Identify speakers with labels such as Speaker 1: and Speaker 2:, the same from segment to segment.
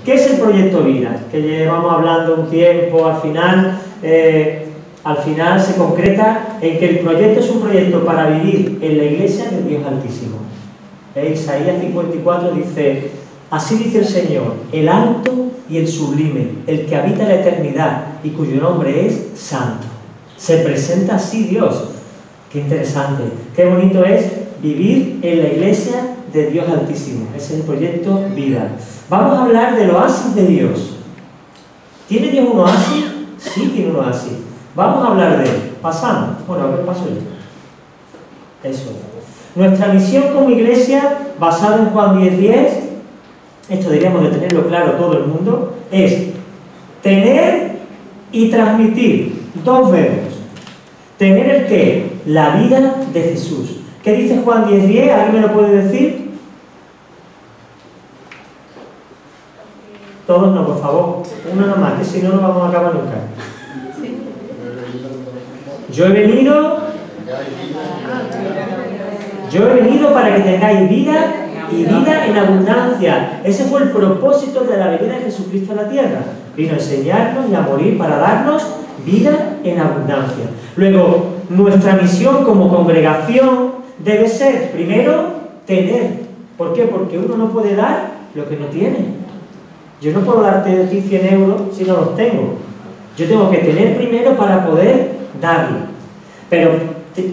Speaker 1: ¿Qué es el proyecto vida? Que llevamos hablando un tiempo, al final se concreta en que el proyecto es un proyecto para vivir en la iglesia del Dios Altísimo. Isaías 54 dice: así dice el Señor, el alto y el sublime, el que habita la eternidad y cuyo nombre es Santo. Se presenta así Dios. Qué interesante, qué bonito es vivir en la iglesia de Dios Altísimo. Ese es el proyecto vida. Vamos a hablar del oasis de Dios. ¿Tiene Dios un oasis? Sí, tiene un oasis. Vamos a hablar de él. Pasamos. Bueno, a ver, paso yo. Eso. Nuestra misión como iglesia, basada en Juan 10:10, esto deberíamos de tenerlo claro todo el mundo, es tener y transmitir. Dos verbos. Tener el qué, la vida de Jesús. ¿Qué dice Juan 10:10? ¿Alguien me lo puede decir? Todos no, por favor. Uno nomás, que si no, no vamos a acabar nunca. Yo he venido para que tengáis vida y vida en abundancia. Ese fue el propósito de la venida de Jesucristo a la tierra. Vino a enseñarnos y a morir para darnos vida en abundancia. Luego, nuestra misión como congregación debe ser, primero, tener. ¿Por qué? Porque uno no puede dar lo que no tiene. Yo no puedo darte de ti 100 euros si no los tengo. Yo tengo que tener primero para poder darlo. Pero,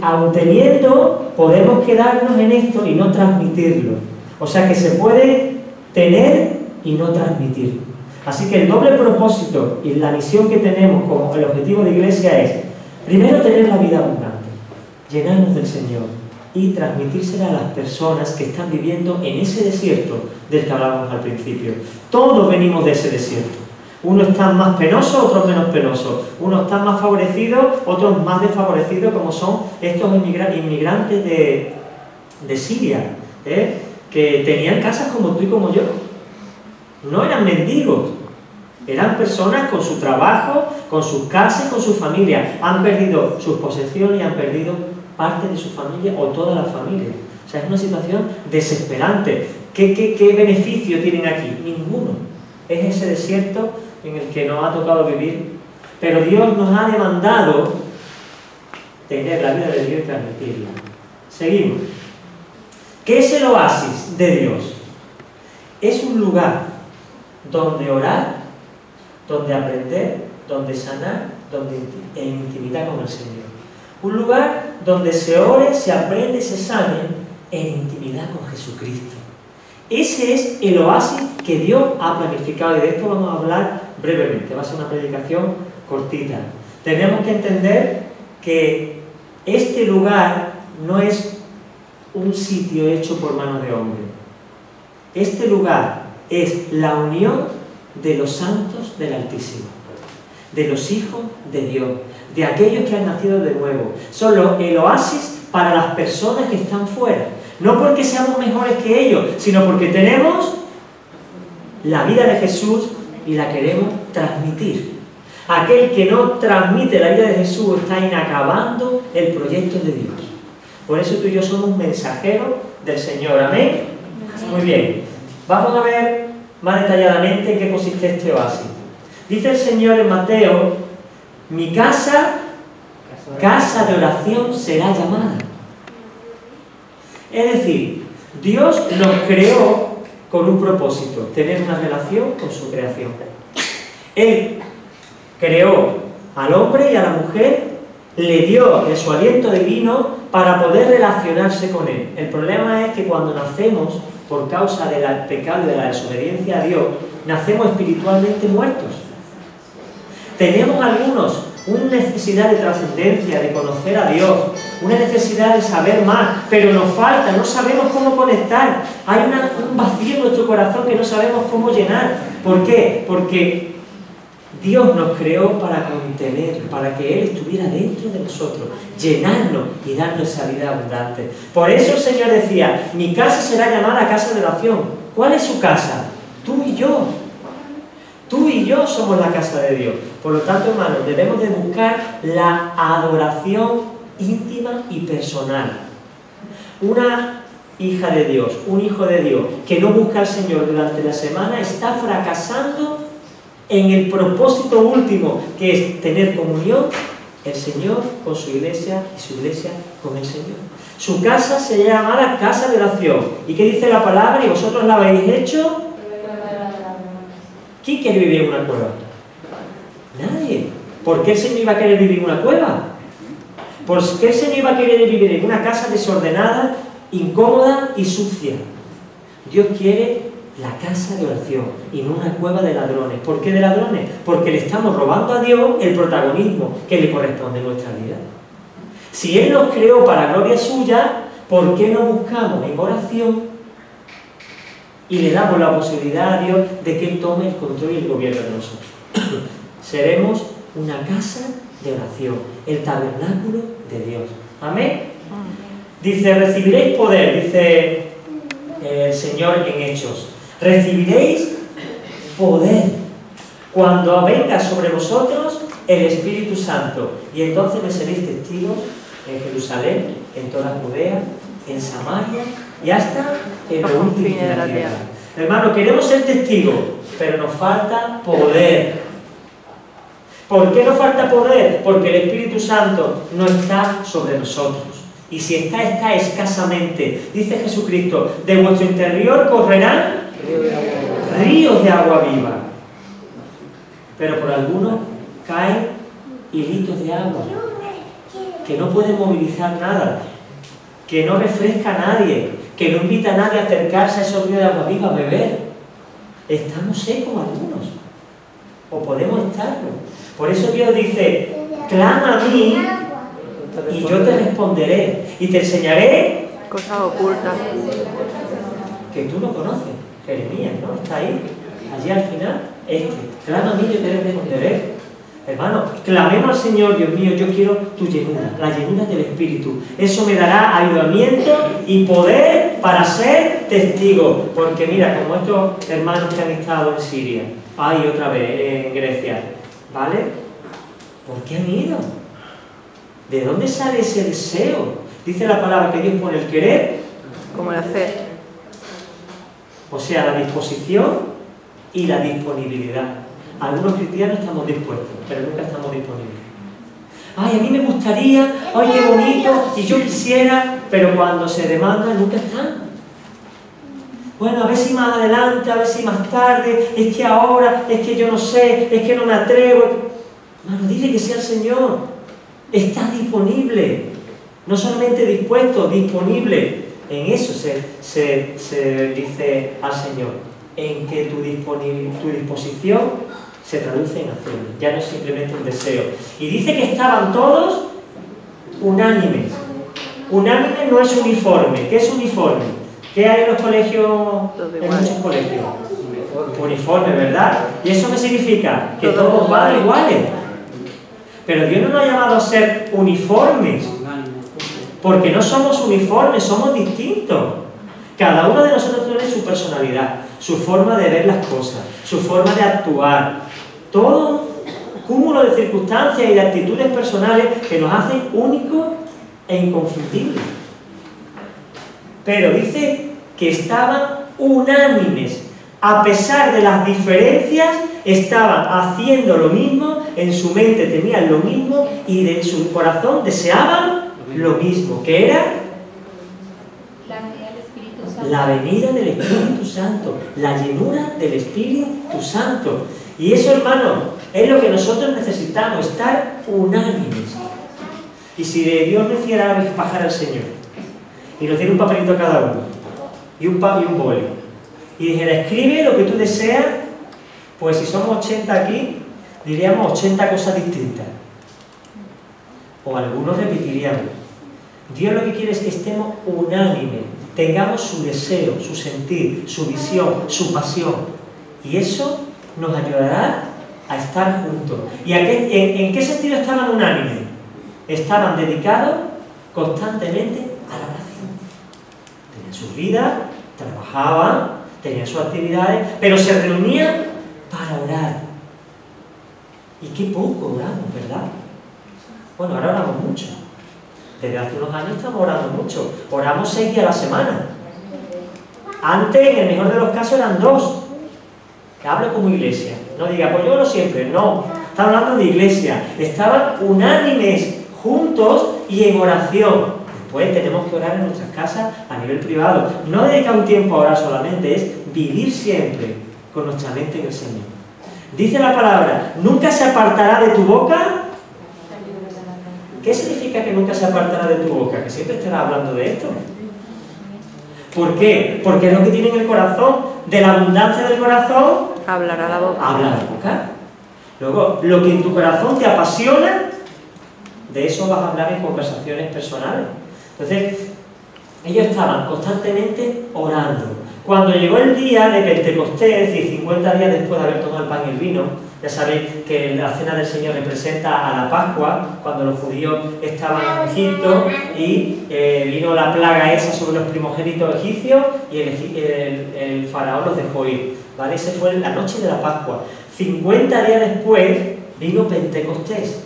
Speaker 1: aun teniendo, podemos quedarnos en esto y no transmitirlo. O sea que se puede tener y no transmitir. Así que el doble propósito y la misión que tenemos como el objetivo de iglesia es, primero, tener la vida abundante, llenarnos del Señor y transmitírsela a las personas que están viviendo en ese desierto del que hablábamos al principio. Todos venimos de ese desierto. Unos están más penosos, otros menos penosos. Unos están más favorecidos, otros más desfavorecidos, como son estos inmigrantes de Siria, que tenían casas como tú y como yo. No eran mendigos, eran personas con su trabajo, con sus casas, con su familia. Han perdido sus posesiones y han perdido parte de su familia o toda la familia. O sea, es una situación desesperante. ¿Qué beneficio tienen aquí? Ninguno. Es ese desierto en el que nos ha tocado vivir. Pero Dios nos ha demandado tener la vida de Dios y transmitirla. Seguimos. ¿Qué es el oasis de Dios? Es un lugar donde orar, donde aprender, donde sanar, en intimidad con el Señor. Un lugar donde se ore, se aprende, se sane en intimidad con Jesucristo. Ese es el oasis que Dios ha planificado y de esto vamos a hablar brevemente. Va a ser una predicación cortita. Tenemos que entender que este lugar no es un sitio hecho por manos de hombre. Este lugar es la unión de los santos del Altísimo, de los hijos de Dios, de aquellos que han nacido de nuevo. Son el oasis para las personas que están fuera. No porque seamos mejores que ellos, sino porque tenemos la vida de Jesús y la queremos transmitir. Aquel que no transmite la vida de Jesús está inacabando el proyecto de Dios. Por eso tú y yo somos mensajeros del Señor. ¿Amén? Muy bien. Vamos a ver más detalladamente en qué consiste este oasis. Dice el Señor en Mateo: mi casa de oración será llamada. Es decir, Dios nos creó con un propósito, tener una relación con su creación. Él creó al hombre y a la mujer, le dio de su aliento divino para poder relacionarse con él. El problema es que cuando nacemos, por causa del pecado y de la desobediencia a Dios, nacemos espiritualmente muertos. Tenemos algunos una necesidad de trascendencia, de conocer a Dios, una necesidad de saber más, pero nos falta, no sabemos cómo conectar. Hay un vacío en nuestro corazón que no sabemos cómo llenar. ¿Por qué? Porque Dios nos creó para contener, para que Él estuviera dentro de nosotros, llenarnos y darnos esa vida abundante. Por eso el Señor decía: mi casa será llamada casa de oración. ¿Cuál es su casa? Tú y yo. Tú y yo somos la casa de Dios. Por lo tanto, hermanos, debemos de buscar la adoración íntima y personal. Una hija de Dios, un hijo de Dios, que no busca al Señor durante la semana, está fracasando en el propósito último, que es tener comunión el Señor con su iglesia y su iglesia con el Señor. Su casa se llama casa de oración. ¿Y qué dice la palabra? ¿Y vosotros la habéis hecho? ¿Quién quiere vivir en una cueva? Nadie. ¿Por qué el Señor iba a querer vivir en una cueva? ¿Por qué el Señor iba a querer vivir en una casa desordenada, incómoda y sucia? Dios quiere la casa de oración y no una cueva de ladrones. ¿Por qué de ladrones? Porque le estamos robando a Dios el protagonismo que le corresponde en nuestra vida. Si Él nos creó para gloria suya, ¿por qué no buscamos en oración y le damos la posibilidad a Dios de que Él tome el control y el gobierno de nosotros? Seremos una casa de oración, el tabernáculo de Dios. Amén. Dice, recibiréis poder, dice el Señor en Hechos. Recibiréis poder cuando venga sobre vosotros el Espíritu Santo, y entonces me seréis testigos en Jerusalén, en toda Judea, en Samaria y hasta en los últimos de la tierra. Hermano, queremos ser testigos, pero nos falta poder. ¿Por qué nos falta poder? Porque el Espíritu Santo no está sobre nosotros. Y si está, está escasamente. Dice Jesucristo, de vuestro interior correrán ríos de agua viva. Pero por algunos caen hilitos de agua que no pueden movilizar nada, que no refresca a nadie, que no invita a nadie a acercarse a esos ríos de agua viva a beber. Estamos secos algunos, o podemos estarlo. Por eso Dios dice, clama a mí y yo te responderé y te enseñaré
Speaker 2: cosas ocultas
Speaker 1: que tú no conoces. Jeremías, ¿no? Está ahí, allí al final, clama a mí y yo te responderé. Hermano, clamemos al Señor, Dios mío, yo quiero tu llenura, la llenura del Espíritu. Eso me dará ayudamiento y poder para ser testigo. Porque mira, como estos hermanos que han estado en Siria, otra vez en Grecia, ¿vale? ¿Por qué han ido? ¿De dónde sale ese deseo? Dice la palabra que Dios pone el querer
Speaker 2: como el hacer.
Speaker 1: O sea, la disposición y la disponibilidad. Algunos cristianos estamos dispuestos, pero nunca estamos disponibles. Ay, a mí me gustaría, ay, qué bonito, y yo quisiera, pero cuando se demanda nunca están. Bueno, a ver si más adelante, a ver si más tarde, es que ahora, es que yo no sé, es que no me atrevo. Hermano, dile que sea el Señor. Está disponible. No solamente dispuesto, disponible. En eso se dice al Señor, en que tu disposición se traduce en acción, ya no es simplemente un deseo. Y dice que estaban todos unánimes. Unánime no es uniforme. ¿Qué es uniforme? ¿Qué hay en los colegios? En muchos colegios. Uniforme, ¿verdad? ¿Y eso qué significa? Que todos van iguales. Pero Dios no nos ha llamado a ser uniformes, porque no somos uniformes, somos distintos. Cada uno de nosotros tiene su personalidad, su forma de ver las cosas, su forma de actuar. Todo cúmulo de circunstancias y de actitudes personales que nos hacen únicos e inconfundibles. Pero dice que estaban unánimes. A pesar de las diferencias, estaban haciendo lo mismo, en su mente tenían lo mismo y en su corazón deseaban lo mismo, que era la venida del Espíritu Santo, la llenura del Espíritu Santo. Y eso, hermano, es lo que nosotros necesitamos, estar unánimes. Y si de Dios nos hiciera bajar al Señor y nos diera un papelito a cada uno y un boli y dijera, escribe lo que tú deseas, pues si somos 80 aquí, diríamos 80 cosas distintas. O algunos repetiríamos. Dios lo que quiere es que estemos unánimes, tengamos su deseo, su sentir, su visión, su pasión. Y eso nos ayudará a estar juntos. ¿Y en qué sentido estaban unánimes? Estaban dedicados constantemente a la oración. Tenían sus vidas, trabajaban, tenían sus actividades, pero se reunían para orar. Y qué poco oramos, ¿verdad? Bueno, ahora oramos mucho. Desde hace unos años estamos orando mucho. Oramos 6 días a la semana. Antes, en el mejor de los casos, eran 2. Hablo como iglesia. No diga, pues yo lo siempre. No. Está hablando de iglesia. Estaban unánimes, juntos y en oración. Después tenemos que orar en nuestras casas a nivel privado. No dedicar un tiempo a orar solamente, es vivir siempre con nuestra mente en el Señor. Dice la palabra, nunca se apartará de tu boca. ¿Qué significa que nunca se apartará de tu boca? Que siempre estará hablando de esto. ¿Por qué? Porque es lo que tiene en el corazón. De la abundancia del corazón,
Speaker 2: hablará la boca.
Speaker 1: Habla la boca. Luego, lo que en tu corazón te apasiona, de eso vas a hablar en conversaciones personales. Entonces, ellos estaban constantemente orando. Cuando llegó el día de Pentecostés, y 50 días después de haber tomado el pan y el vino, ya sabéis que la cena del Señor representa a la Pascua, cuando los judíos estaban en Egipto y vino la plaga esa sobre los primogénitos egipcios y el faraón los dejó ir, ¿vale? Esa fue la noche de la Pascua. 50 días después vino Pentecostés,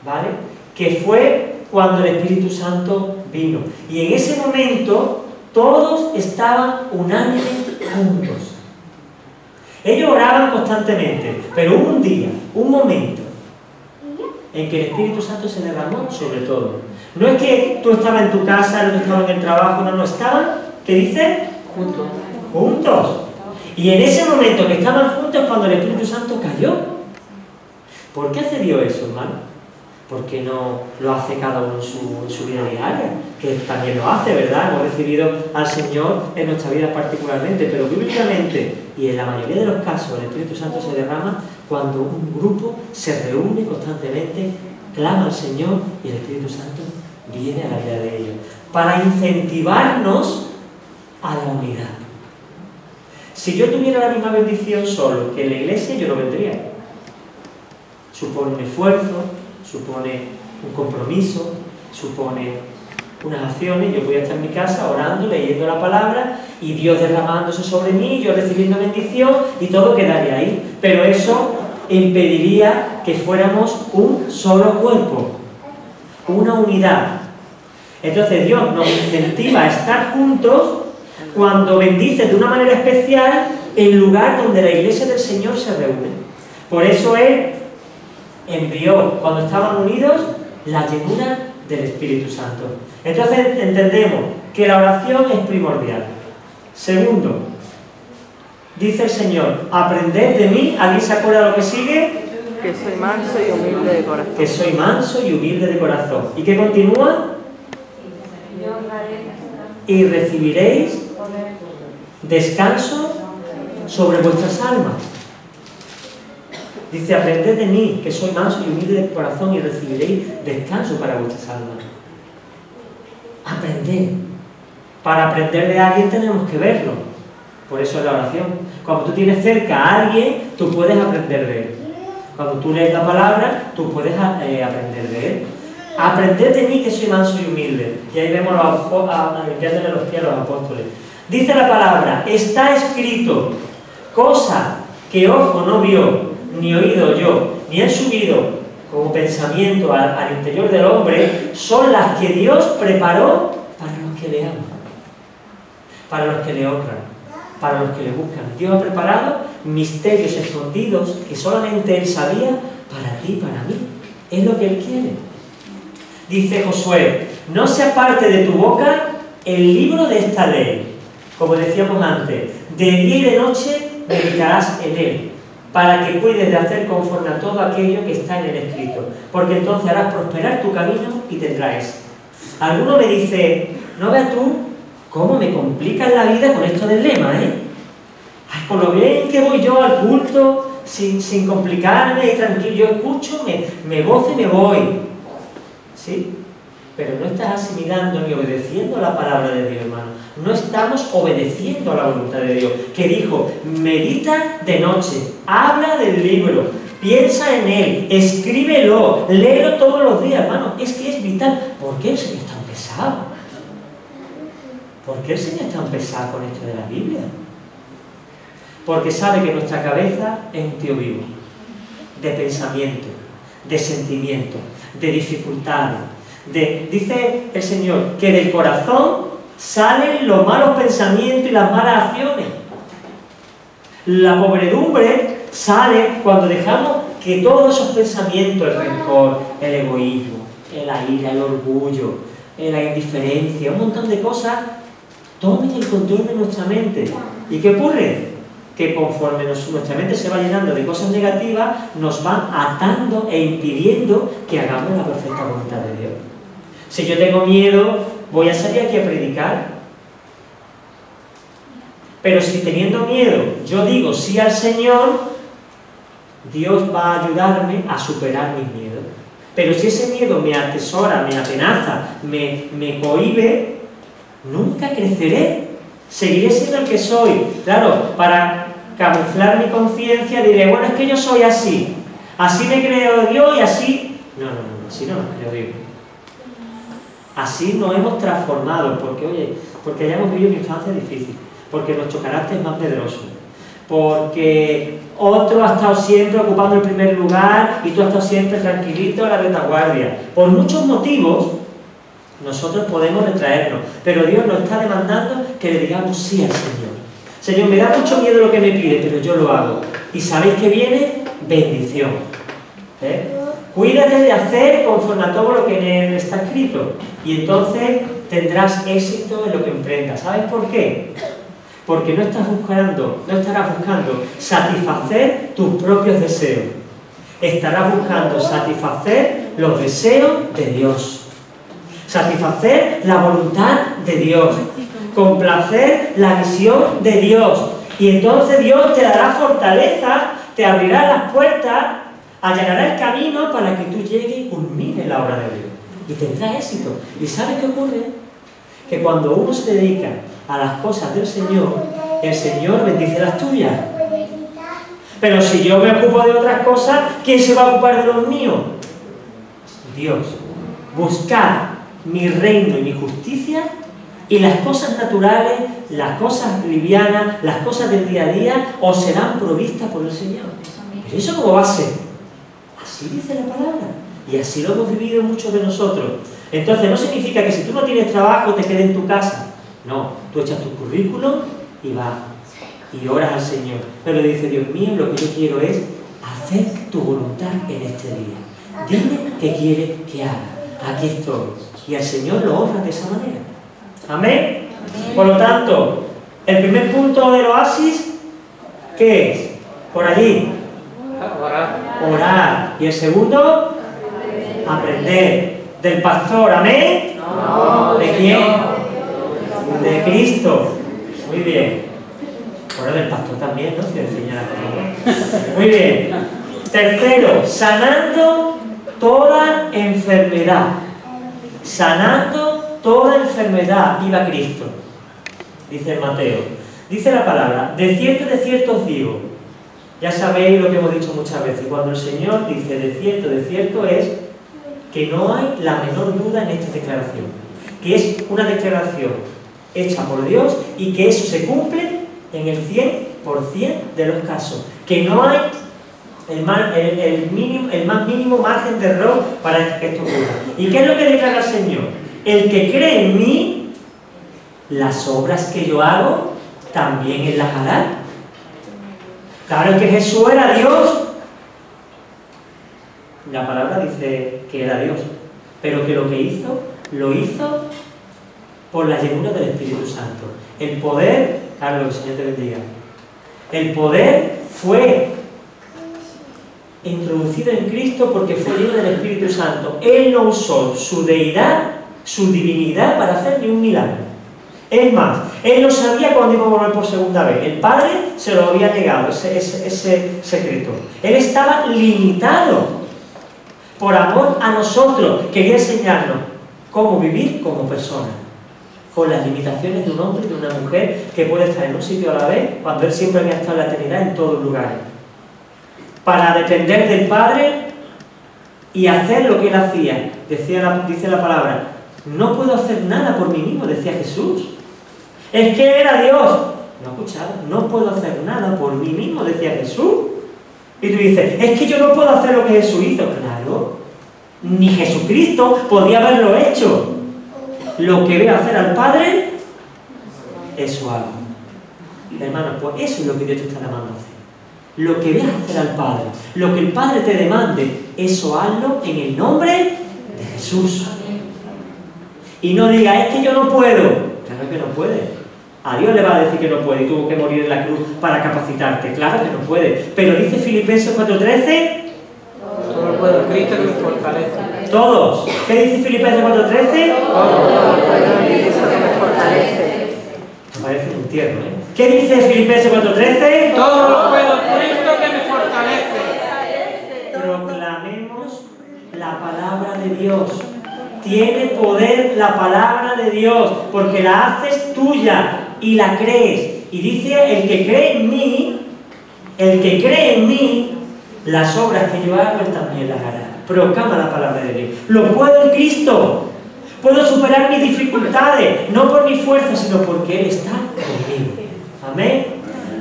Speaker 1: ¿vale? Que fue cuando el Espíritu Santo vino. Y en ese momento todos estaban unánimes juntos. Ellos oraban constantemente, pero hubo un día, un momento, en que el Espíritu Santo se derramó sobre todo. No es que tú estabas en tu casa, no estabas en el trabajo, no estaban, ¿qué dice?
Speaker 2: Juntos.
Speaker 1: Juntos. Y en ese momento que estaban juntos cuando el Espíritu Santo cayó. ¿Por qué hace Dios eso, hermano? Porque no lo hace cada uno en su vida diaria, que también lo hace, ¿verdad? Hemos recibido al Señor en nuestra vida particularmente, pero bíblicamente y en la mayoría de los casos el Espíritu Santo se derrama cuando un grupo se reúne constantemente, clama al Señor y el Espíritu Santo viene a la vida de ellos, para incentivarnos a la unidad. Si yo tuviera la misma bendición solo que en la iglesia, yo no vendría. Supone un esfuerzo, supone un compromiso, supone unas acciones. Yo voy a estar en mi casa orando, leyendo la palabra y Dios derramándose sobre mí, yo recibiendo bendición y todo quedaría ahí. Pero eso impediría que fuéramos un solo cuerpo, una unidad. Entonces Dios nos incentiva a estar juntos cuando bendice de una manera especial el lugar donde la iglesia del Señor se reúne. Por eso Él envió, cuando estaban unidos, la llenura del Espíritu Santo. Entonces entendemos que la oración es primordial. Segundo, dice el Señor, aprended de mí. ¿Alguien se acuerda de lo que sigue?
Speaker 2: Que soy manso y humilde de corazón.
Speaker 1: Que soy manso y humilde de corazón. ¿Y qué continúa? Y recibiréis descanso sobre vuestras almas. Dice, aprended de mí, que soy manso y humilde de corazón, y recibiréis descanso para vuestras almas. Aprended. Para aprender de alguien tenemos que verlo. Por eso es la oración. Cuando tú tienes cerca a alguien, tú puedes aprender de él. Cuando tú lees la palabra, tú puedes aprender de él. Aprended de mí, que soy manso y humilde. Y ahí vemos limpiándole los pies a los apóstoles. Dice la palabra, está escrito, cosa que ojo no vio, ni oído yo, ni han subido como pensamiento al interior del hombre, son las que Dios preparó para los que le aman, para los que le honran, para los que le buscan. Dios ha preparado misterios escondidos que solamente Él sabía para ti y para mí. Es lo que Él quiere. Dice Josué, no se aparte de tu boca el libro de esta ley. Como decíamos antes, de día y de noche meditarás en él, para que cuides de hacer conforme a todo aquello que está en el escrito, porque entonces harás prosperar tu camino y tendrás éxito. Alguno me dice, no veas tú cómo me complican la vida con esto del lema, ¿eh? Ay, con lo bien que voy yo al culto, sin complicarme y tranquilo, yo escucho, me gozo y me voy. ¿Sí? Pero no estás asimilando ni obedeciendo la palabra de Dios, hermano. No estamos obedeciendo a la voluntad de Dios, que dijo, medita de noche, habla del libro, piensa en él, escríbelo, léelo todos los días, hermano. Es que es vital. ¿Por qué el Señor es tan pesado? ¿Por qué el Señor es tan pesado con esto de la Biblia? Porque sabe que nuestra cabeza es un tío vivo, de pensamiento, de sentimiento, de dificultades. Dice el Señor que del corazón salen los malos pensamientos y las malas acciones. La pobredumbre sale cuando dejamos que todos esos pensamientos, el rencor, el egoísmo, la ira, el orgullo, la indiferencia, un montón de cosas, tomen el control de nuestra mente. ¿Y qué ocurre? Que conforme nuestra mente se va llenando de cosas negativas, nos van atando e impidiendo que hagamos la perfecta voluntad de Dios. Si yo tengo miedo, voy a salir aquí a predicar. Pero si teniendo miedo yo digo sí al Señor, Dios va a ayudarme a superar mis miedos. Pero si ese miedo me atesora, me atenaza, me cohíbe, nunca creceré. Seguiré siendo el que soy. Claro, para camuflar mi conciencia diré, bueno, es que yo soy así. Así me creó Dios y así... No, así no nos creó Dios. Así nos hemos transformado, porque hayamos vivido una infancia difícil, porque nuestro carácter es más medroso, porque otro ha estado siempre ocupando el primer lugar y tú has estado siempre tranquilito a la retaguardia. Por muchos motivos, nosotros podemos retraernos, pero Dios nos está demandando que le digamos sí al Señor. Señor, me da mucho miedo lo que me pide, pero yo lo hago. Y sabéis que viene bendición. Cuídate de hacer conforme a todo lo que en él está escrito. Y entonces tendrás éxito en lo que emprendas. ¿Sabes por qué? Porque no estarás buscando satisfacer tus propios deseos. Estarás buscando satisfacer los deseos de Dios. Satisfacer la voluntad de Dios. Complacer la visión de Dios. Y entonces Dios te dará fortaleza, te abrirá las puertas, allanará el camino para que tú llegues y culmines la obra de Dios. Y tendrás éxito. ¿Y sabes qué ocurre? Que cuando uno se dedica a las cosas del Señor, el Señor bendice las tuyas. Pero si yo me ocupo de otras cosas, ¿quién se va a ocupar de los míos? Dios. Buscad mi reino y mi justicia, y las cosas naturales, las cosas livianas, las cosas del día a día, os serán provistas por el Señor. ¿Pero eso cómo va a ser? Así dice la palabra. Y así lo hemos vivido muchos de nosotros. Entonces no significa que si tú no tienes trabajo te quedes en tu casa. No, tú echas tu currículum y vas y oras al Señor. Pero dice, Dios mío, lo que yo quiero es hacer tu voluntad en este día. Dime qué quieres que haga. Aquí estoy. Y al Señor lo honra de esa manera. ¿Amén? Por lo tanto, el primer punto del oasis, ¿qué es? Por allí. Orar. Y el segundo, aprender. ¿Del pastor? ¿Amén?
Speaker 2: No.
Speaker 1: ¿De quién? De Cristo. Muy bien. Bueno, del pastor también, ¿no? Si le enseñan a... Muy bien. Tercero, sanando toda enfermedad. Sanando toda enfermedad. Viva Cristo. Dice Mateo. Dice la palabra, de cierto os digo. Ya sabéis lo que hemos dicho muchas veces. Cuando el Señor dice de cierto es que no hay la menor duda en esta declaración. Que es una declaración hecha por Dios y que eso se cumple en el 100% de los casos. Que no hay el más mínimo margen de error para que esto ocurra. ¿Y qué es lo que declara el Señor? El que cree en mí, las obras que yo hago, también él las hará. Claro que Jesús era Dios. La palabra dice que era Dios, pero que lo que hizo, lo hizo por la llenura del Espíritu Santo. El poder, Carlos, que el Señor te bendiga. El poder fue introducido en Cristo porque fue lleno del Espíritu Santo. Él no usó su deidad, su divinidad para hacer ni un milagro. Es más, él no sabía cuándo iba a volver por segunda vez. El Padre se lo había negado, ese secreto. Él estaba limitado. Por amor a nosotros, quería enseñarnos cómo vivir como persona, con las limitaciones de un hombre y de una mujer que puede estar en un sitio a la vez, cuando él siempre había estado en la eternidad en todos lugares. Para depender del Padre y hacer lo que él hacía. Dice la palabra, no puedo hacer nada por mí mismo, decía Jesús. Es que era Dios. No escuchado, no puedo hacer nada por mí mismo, decía Jesús. Y tú dices, es que yo no puedo hacer lo que Jesús hizo. Claro, ni Jesucristo podía haberlo hecho. Lo que ve hacer al Padre, eso hago. Hermanos, pues eso es lo que Dios te está llamando a hacer. Lo que veas hacer al Padre, lo que el Padre te demande, eso hazlo en el nombre de Jesús. Y no digas, es que yo no puedo. Claro que no puede. A Dios le va a decir que no puede y tuvo que morir en la cruz para capacitarte. Claro que no puede. Pero dice Filipenses 4:13.
Speaker 3: Todo lo puedo, Cristo que me fortalece.
Speaker 1: Todos. ¿Qué dice Filipenses 4:13?
Speaker 2: Todo lo puedo en Cristo que me fortalece.
Speaker 1: Me parece un tierno, ¿eh? ¿Qué dice Filipenses 4:13?
Speaker 3: Todo lo puedo, Cristo que me fortalece.
Speaker 1: Proclamemos la palabra de Dios. Tiene poder la palabra de Dios, porque la haces tuya y la crees. Y dice, el que cree en mí, las obras que yo hago, él también las hará. Proclama la palabra de Dios. Lo puedo en Cristo. Puedo superar mis dificultades, no por mi fuerza, sino porque Él está conmigo. Amén.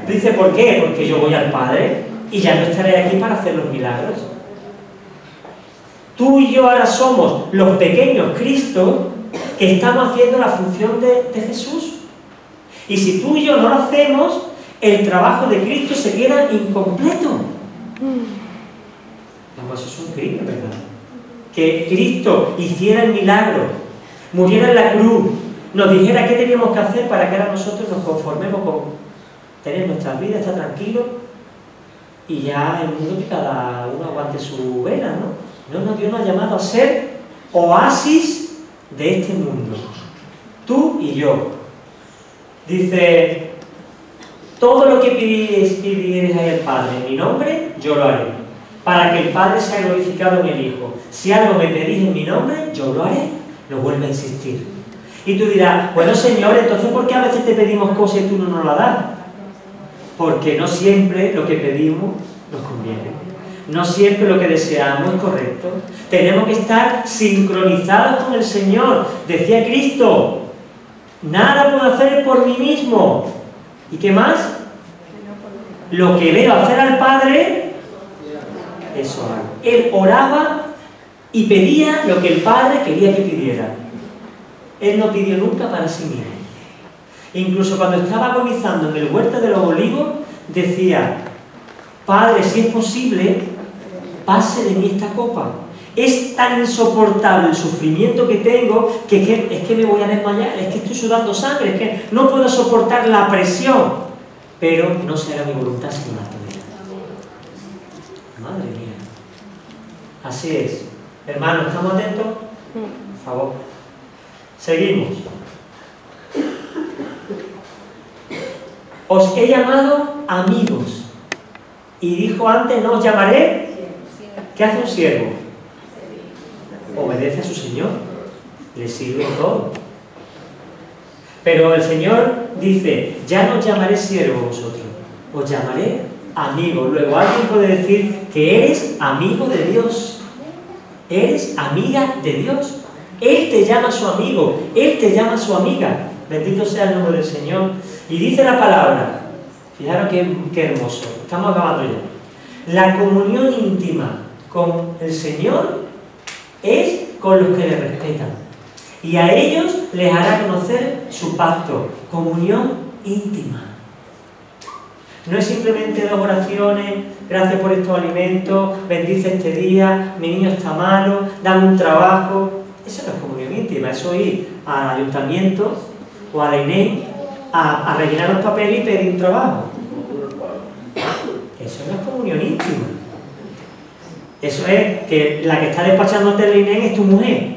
Speaker 1: Dice, ¿por qué? Porque yo voy al Padre y ya no estaré aquí para hacer los milagros. Tú y yo ahora somos los pequeños Cristo que estamos haciendo la función de Jesús. Y si tú y yo no lo hacemos, el trabajo de Cristo se queda incompleto. Vamos, eso es un crimen, ¿verdad? Que Cristo hiciera el milagro, muriera en la cruz, nos dijera qué teníamos que hacer para que ahora nosotros nos conformemos con tener nuestras vidas, estar tranquilos y ya el mundo que cada uno aguante su vela, ¿no? No, Dios nos ha llamado a ser oasis de este mundo. Tú y yo. Dice, todo lo que pidierais al Padre en mi nombre, yo lo haré. Para que el Padre sea glorificado en el Hijo. Si algo me pedís en mi nombre, yo lo haré. Lo vuelve a insistir. Y tú dirás, bueno Señor, entonces ¿por qué a veces te pedimos cosas y tú no nos las das? Porque no siempre lo que pedimos nos conviene. No siempre lo que deseamos es correcto. Tenemos que estar sincronizados con el Señor. Decía Cristo, nada puedo hacer por mí mismo. ¿Y qué más? Lo que veo hacer al Padre, eso hago. Él oraba y pedía lo que el Padre quería que pidiera. Él no pidió nunca para sí mismo. Incluso cuando estaba agonizando en el huerto de los olivos, decía, Padre, si es posible, pase de mí esta copa. Es tan insoportable el sufrimiento que tengo que es que me voy a desmayar, es que estoy sudando sangre, es que no puedo soportar la presión. Pero no será mi voluntad sino la tuya. Madre mía. Así es. Hermanos, ¿estamos atentos? Por favor. Seguimos. Os he llamado amigos. Y dijo antes, no os llamaré. ¿Qué hace un siervo? Obedece a su Señor. Le sirve en todo. Pero el Señor dice, ya no os llamaré siervo vosotros. Os llamaré amigos. Luego alguien puede decir que eres amigo de Dios. Eres amiga de Dios. Él te llama su amigo. Él te llama su amiga. Bendito sea el nombre del Señor. Y dice la palabra, fijaros qué hermoso, estamos acabando ya. La comunión íntima con el Señor es con los que le respetan. Y a ellos les hará conocer su pacto, comunión íntima. No es simplemente dos oraciones, gracias por estos alimentos, bendice este día, mi niño está malo, dame un trabajo. Eso no es comunión íntima, eso es ir al ayuntamiento o a la INE a rellenar los papeles y pedir un trabajo. Eso no es comunión íntima. Eso es que la que está despachándote el INE es tu mujer.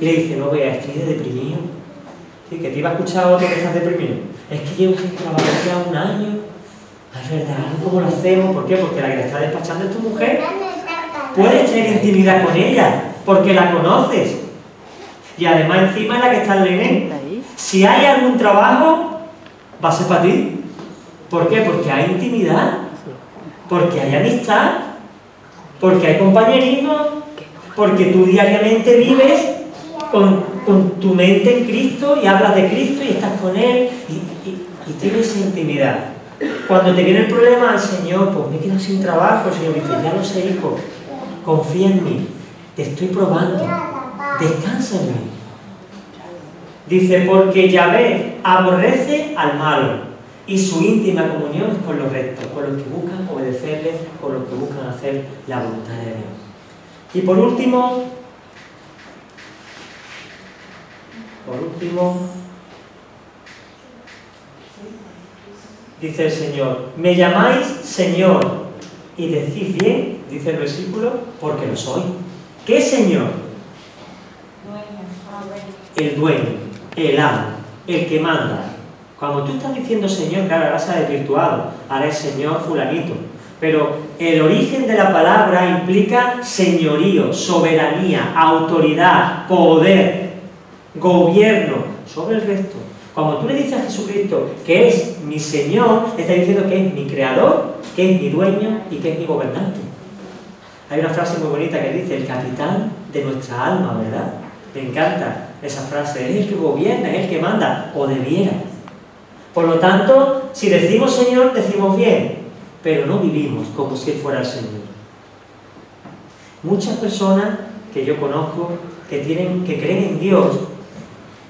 Speaker 1: Y le dice, no veas, estoy deprimido. Sí, que te iba a escuchar otro que estás deprimido. Es que llevo sin trabajar ya un año. Es verdad, ¿cómo lo hacemos? ¿Por qué? Porque la que te está despachando es tu mujer. Puedes tener intimidad con ella, porque la conoces. Y además encima es la que está en el INE. Si hay algún trabajo, va a ser para ti. ¿Por qué? Porque hay intimidad, porque hay amistad, porque hay compañerismo, porque tú diariamente vives con tu mente en Cristo y hablas de Cristo y estás con Él y tienes intimidad. Cuando te viene el problema al Señor, pues me he quedado sin trabajo, el Señor dice, ya lo sé, hijo, confía en mí, te estoy probando, descansa en mí. Dice, porque Yahvé aborrece al malo y su íntima comunión es con los rectos, con los que buscan obedecerle, con los que buscan hacer la voluntad de Dios. Y por último, dice el Señor, me llamáis Señor y decís bien, dice el versículo, porque lo soy. ¿Qué Señor? El dueño, el amo, el que manda. Cuando tú estás diciendo Señor, claro, ahora se ha desvirtuado, ahora es Señor fulanito, pero el origen de la palabra implica señorío, soberanía, autoridad, poder, gobierno sobre el resto. Cuando tú le dices a Jesucristo que es mi Señor, está diciendo que es mi creador, que es mi dueño y que es mi gobernante. Hay una frase muy bonita que dice, el capitán de nuestra alma, ¿verdad? Me encanta esa frase, es el que gobierna, es el que manda, o debiera. Por lo tanto, si decimos Señor, decimos bien, pero no vivimos como si Él fuera el Señor. Muchas personas que yo conozco que creen en Dios,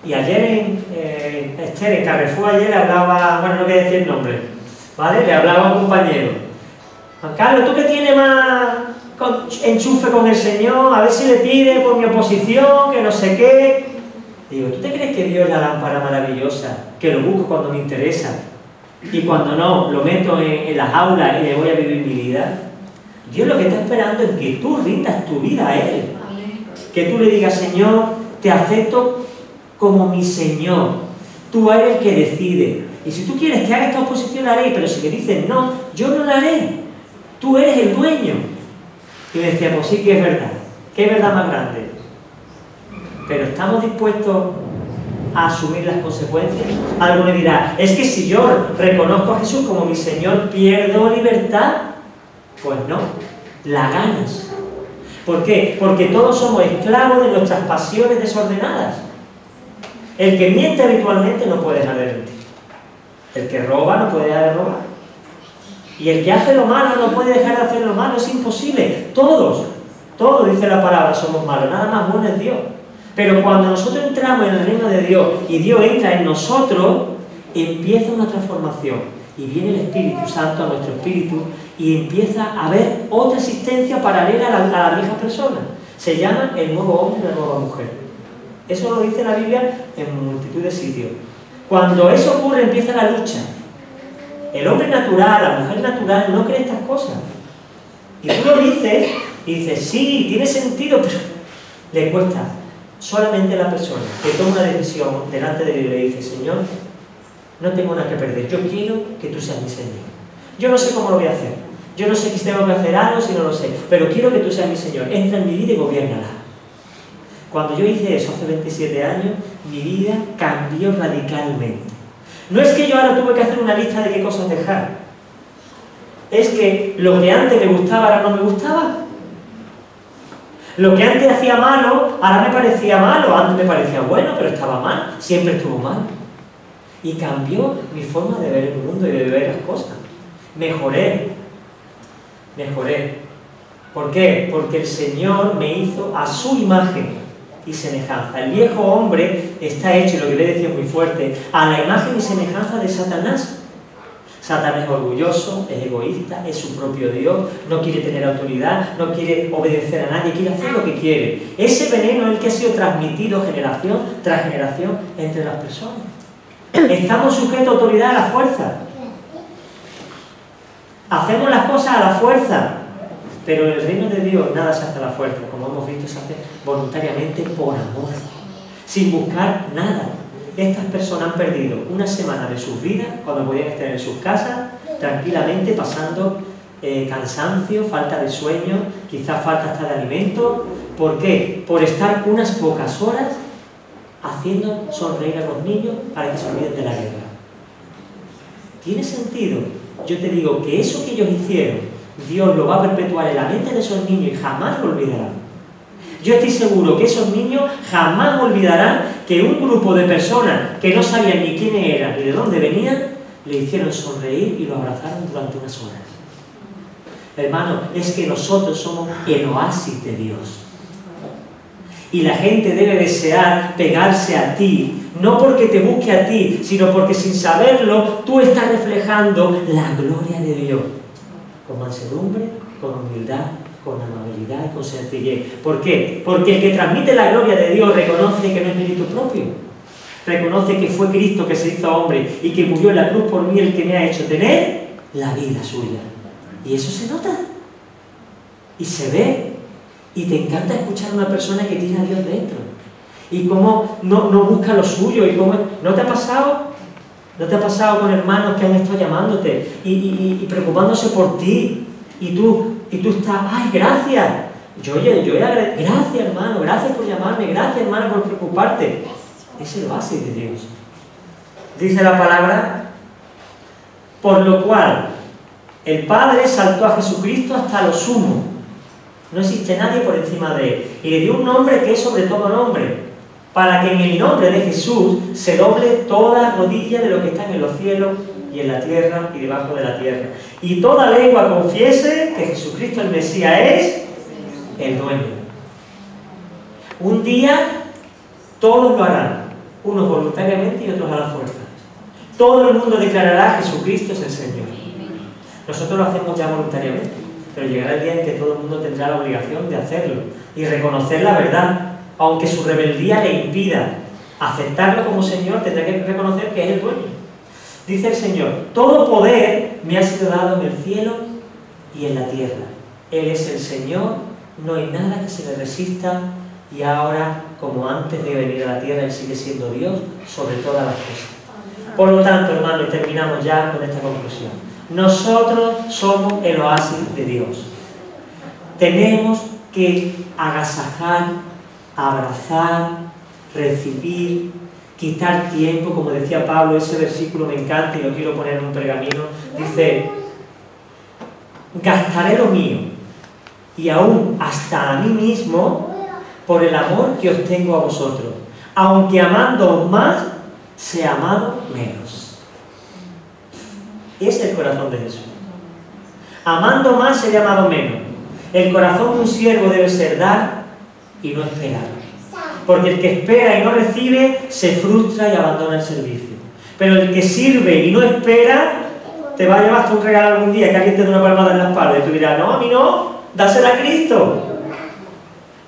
Speaker 1: y ayer en Carrefour ayer le hablaba, bueno, no voy a decir el nombre, ¿vale? Le hablaba a un compañero, Juan Carlos, ¿tú que tienes más enchufe con el Señor? A ver si le pide por mi oposición, que no sé qué. Digo, ¿tú te crees que Dios es la lámpara maravillosa, que lo busco cuando me interesa y cuando no, lo meto en las aulas y le voy a vivir mi vida? Dios lo que está esperando es que tú rindas tu vida a Él. Que tú le digas, Señor, te acepto como mi Señor. Tú eres el que decide. Y si tú quieres que haga esta oposición, la haré, pero si me dices no, yo no la haré. Tú eres el dueño. Y me decía, pues sí que es verdad. ¿Qué verdad más grande? Pero ¿estamos dispuestos a asumir las consecuencias? Alguno dirá, es que si yo reconozco a Jesús como mi Señor, ¿pierdo libertad? Pues no, la ganas. ¿Por qué? Porque todos somos esclavos de nuestras pasiones desordenadas. El que miente habitualmente no puede dejar de mentir. El que roba no puede dejar de robar. Y el que hace lo malo no puede dejar de hacer lo malo, es imposible. Todos, dice la palabra, somos malos, nada más bueno es Dios. Pero cuando nosotros entramos en el reino de Dios y Dios entra en nosotros, empieza una transformación y viene el Espíritu Santo a nuestro espíritu y empieza a haber otra existencia paralela a la vieja persona. Se llama el nuevo hombre y la nueva mujer. Eso lo dice la Biblia en multitud de sitios. Cuando eso ocurre empieza la lucha. El hombre natural, la mujer natural no cree estas cosas. Y tú lo dices y dices, sí, tiene sentido, pero le cuesta. Solamente la persona que toma una decisión delante de Dios y le dice, Señor, no tengo nada que perder, yo quiero que tú seas mi Señor. Yo no sé cómo lo voy a hacer, yo no sé si tengo que hacer algo, si no lo sé, pero quiero que tú seas mi Señor, entra en mi vida y gobiérnala. Cuando yo hice eso hace 27 años, mi vida cambió radicalmente. No es que yo ahora tuve que hacer una lista de qué cosas dejar, es que lo que antes me gustaba ahora no me gustaba. Lo que antes hacía malo, ahora me parecía malo, antes me parecía bueno, pero estaba mal, siempre estuvo mal. Y cambió mi forma de ver el mundo y de ver las cosas. Mejoré. ¿Por qué? Porque el Señor me hizo a su imagen y semejanza. El viejo hombre está hecho, y lo que le decía es muy fuerte, a la imagen y semejanza de Satanás. Satanás es orgulloso, es egoísta, es su propio Dios, no quiere tener autoridad, no quiere obedecer a nadie, quiere hacer lo que quiere. Ese veneno es el que ha sido transmitido generación tras generación entre las personas. Estamos sujetos a autoridad a la fuerza. Hacemos las cosas a la fuerza, pero en el reino de Dios nada se hace a la fuerza, como hemos visto, se hace voluntariamente por amor, sin buscar nada. Estas personas han perdido una semana de sus vidas cuando podían estar en sus casas tranquilamente pasando cansancio, falta de sueño, quizás falta hasta de alimento. ¿Por qué? Por estar unas pocas horas haciendo sonreír a los niños para que se olviden de la guerra. ¿Tiene sentido? Yo te digo que eso que ellos hicieron, Dios lo va a perpetuar en la mente de esos niños y jamás lo olvidarán. Yo estoy seguro que esos niños jamás olvidarán que un grupo de personas que no sabían ni quiénes eran ni de dónde venían, le hicieron sonreír y lo abrazaron durante unas horas. Hermano, es que nosotros somos el oasis de Dios. Y la gente debe desear pegarse a ti, no porque te busque a ti, sino porque sin saberlo tú estás reflejando la gloria de Dios. Con mansedumbre, con humildad, con amabilidad y con sencillez. ¿Por qué? Porque el que transmite la gloria de Dios reconoce que no es mérito propio. Reconoce que fue Cristo que se hizo hombre y que murió en la cruz por mí, el que me ha hecho tener la vida suya. Y eso se nota. Y se ve. Y te encanta escuchar a una persona que tiene a Dios dentro. Y cómo no busca lo suyo. Y cómo, ¿no te ha pasado? ¿No te ha pasado con hermanos que han estado llamándote y preocupándose por ti? Y tú estás, ¡ay, gracias! Gracias, hermano, gracias por llamarme, gracias, hermano, por preocuparte. Es el base de Dios. Dice la palabra, por lo cual el Padre exaltó a Jesucristo hasta lo sumo. No existe nadie por encima de él. Y le dio un nombre que es sobre todo nombre, para que en el nombre de Jesús se doble toda rodilla de lo que está en los cielos y en la tierra y debajo de la tierra. Y toda lengua confiese que Jesucristo el Mesías es el dueño. Un día todos lo harán, unos voluntariamente y otros a la fuerza. Todo el mundo declarará Jesucristo es el Señor. Nosotros lo hacemos ya voluntariamente, pero llegará el día en que todo el mundo tendrá la obligación de hacerlo y reconocer la verdad, aunque su rebeldía le impida aceptarlo como Señor, tendrá que reconocer que es el dueño. Dice el Señor, todo poder me ha sido dado en el cielo y en la tierra. Él es el Señor, no hay nada que se le resista y ahora, como antes de venir a la tierra, Él sigue siendo Dios sobre todas las cosas. Por lo tanto, hermano, y terminamos ya con esta conclusión. Nosotros somos el oasis de Dios. Tenemos que agasajar, abrazar, recibir, quitar tiempo, como decía Pablo, ese versículo me encanta y lo quiero poner en un pergamino. Dice, gastaré lo mío y aún hasta a mí mismo por el amor que os tengo a vosotros, aunque amándoos más, sea amado menos. Es el corazón de Jesús. Amando más, sea amado menos. El corazón de un siervo debe ser dar y no esperar. Porque el que espera y no recibe, se frustra y abandona el servicio. Pero el que sirve y no espera, te va a llevar hasta un regalo algún día, que alguien te dé una palmada en la espalda y tú dirás, no, a mí no, dásela a Cristo.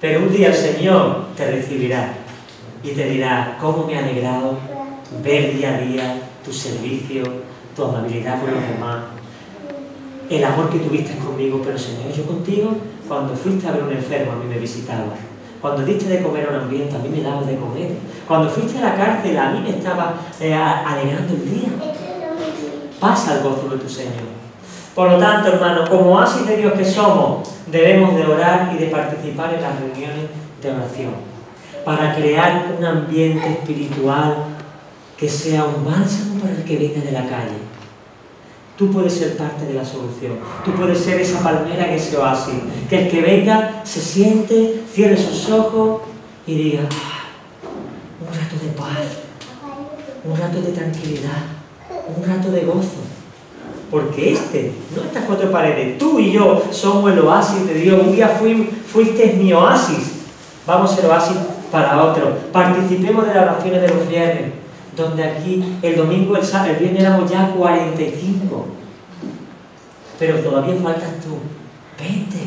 Speaker 1: Pero un día el Señor te recibirá y te dirá, cómo me ha alegrado ver día a día tu servicio, tu amabilidad con los demás, el amor que tuviste conmigo. Pero Señor, yo contigo, cuando fuiste a ver a un enfermo, a mí me visitabas. Cuando diste de comer a un hambriento, a mí me dabas de comer. Cuando fuiste a la cárcel, a mí me estaba alegrando el día. Pasa el gozo de tu Señor. Por lo tanto, hermano, como oasis de Dios que somos, debemos de orar y de participar en las reuniones de oración, para crear un ambiente espiritual que sea un bálsamo para el que venga de la calle. Tú puedes ser parte de la solución. Tú puedes ser esa palmera en ese oasis. Que el que venga se siente, cierre sus ojos y diga, un rato de paz, un rato de tranquilidad, un rato de gozo. Porque no estas cuatro paredes, tú y yo somos el oasis de Dios. Un día fuiste mi oasis. Vamos a ser oasis para otros. Participemos de las oraciones de los viernes, donde aquí el domingo, el viernes éramos ya 45. Pero todavía faltas tú. Vente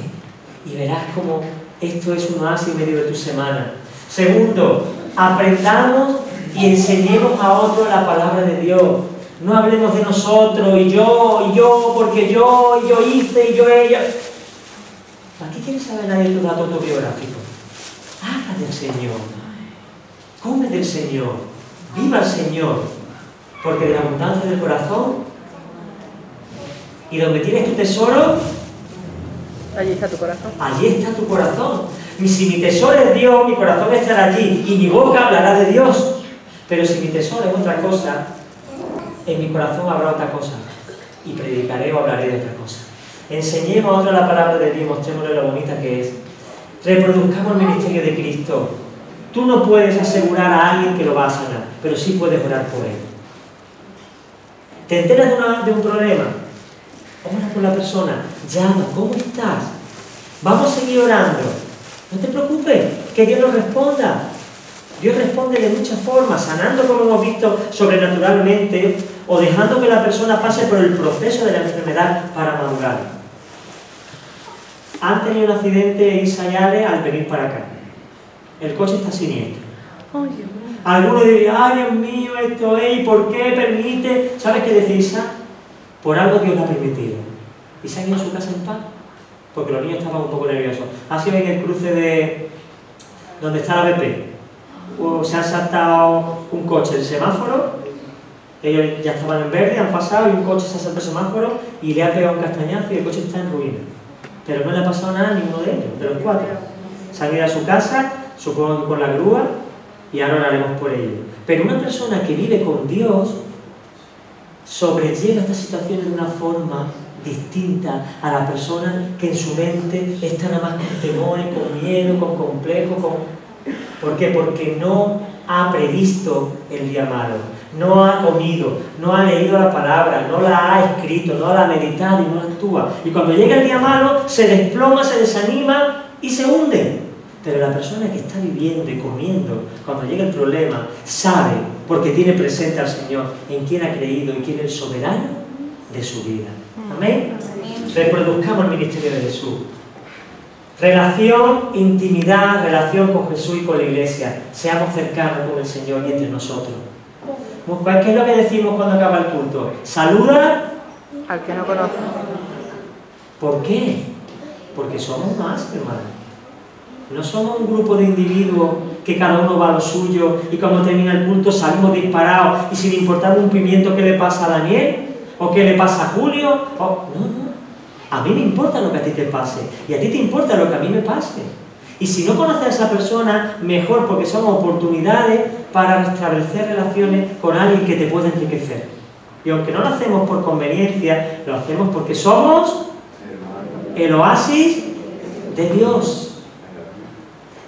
Speaker 1: y verás cómo esto es un oasis en medio de tu semana. Segundo, aprendamos y enseñemos a otros la palabra de Dios. No hablemos de nosotros, y yo, porque yo hice, y yo, ella. ¿Para qué quieres saber nadie tu dato autobiográfico? Habla del Señor. Come del Señor. Viva el Señor. Porque de la abundancia del corazón, y donde tienes tu tesoro,
Speaker 2: allí está tu corazón.
Speaker 1: Allí está tu corazón. Si mi tesoro es Dios, mi corazón estará allí, y mi boca hablará de Dios. Pero si mi tesoro es otra cosa, en mi corazón habrá otra cosa, y predicaré o hablaré de otra cosa. Enseñemos a otros la palabra de Dios, mostrémosle lo bonita que es. Reproduzcamos el ministerio de Cristo. Tú no puedes asegurar a alguien que lo va a sanar, pero sí puedes orar por él. ¿Te enteras de un problema? Ora por la persona, llama, ¿cómo estás? Vamos a seguir orando. No te preocupes. que Dios nos responda. Dios responde de muchas formas, sanando, como hemos visto, sobrenaturalmente, o dejando que la persona pase por el proceso de la enfermedad para madurar. Han tenido un accidente Isa y Ale al venir para acá. El coche está siniestro. Algunos dirían, ay Dios mío, esto es, ¿y por qué permite? ¿Sabes qué dice Isa? Por algo Dios lo ha permitido. Y se han ido a su casa en paz, porque los niños estaban un poco nerviosos. Ha sido en el cruce de donde está la BP. Se ha saltado un coche el semáforo, ellos ya estaban en verde, han pasado y un coche se ha saltado el semáforo y le ha pegado un castañazo y el coche está en ruina. Pero no le ha pasado nada a ninguno de ellos, de los cuatro. Se han ido a su casa, supongo que con la grúa, y ahora oraremos por ellos. Pero una persona que vive con Dios sobrelleva estas situaciones de una forma distinta a la persona que en su mente está nada más con temores, con miedo, con complejo, ¿Por qué? Porque no ha previsto el día malo, no ha comido, no ha leído la palabra, no la ha escrito, no la ha meditado y no actúa. Y cuando llega el día malo, se desploma, se desanima y se hunde. Pero la persona que está viviendo y comiendo, cuando llega el problema, sabe, porque tiene presente al Señor, en quién ha creído y quién es el soberano de su vida. Amén. Reproduzcamos el ministerio de Jesús. Relación, intimidad, relación con Jesús y con la Iglesia. Seamos cercanos con el Señor y entre nosotros. ¿Qué es lo que decimos cuando acaba el culto? Saluda
Speaker 2: al que no conoce.
Speaker 1: ¿Por qué? Porque somos más, hermano. No somos un grupo de individuos que cada uno va a lo suyo y cuando termina el culto salimos disparados y sin importar un pimiento qué le pasa a Daniel o qué le pasa a Julio. No. A mí me importa lo que a ti te pase y a ti te importa lo que a mí me pase. Y si no conoces a esa persona, mejor, porque son oportunidades para establecer relaciones con alguien que te pueda enriquecer. Y aunque no lo hacemos por conveniencia, lo hacemos porque somos el oasis de Dios.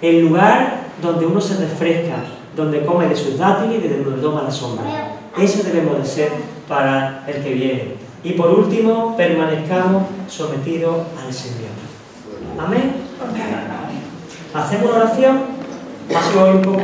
Speaker 1: El lugar donde uno se refresca, donde come de sus dátiles y de donde toma la sombra. Eso debemos de ser para el que viene. Y por último, permanezcamos sometidos al Señor. Amén. ¿Hacemos una oración? Ha sido hoy un poco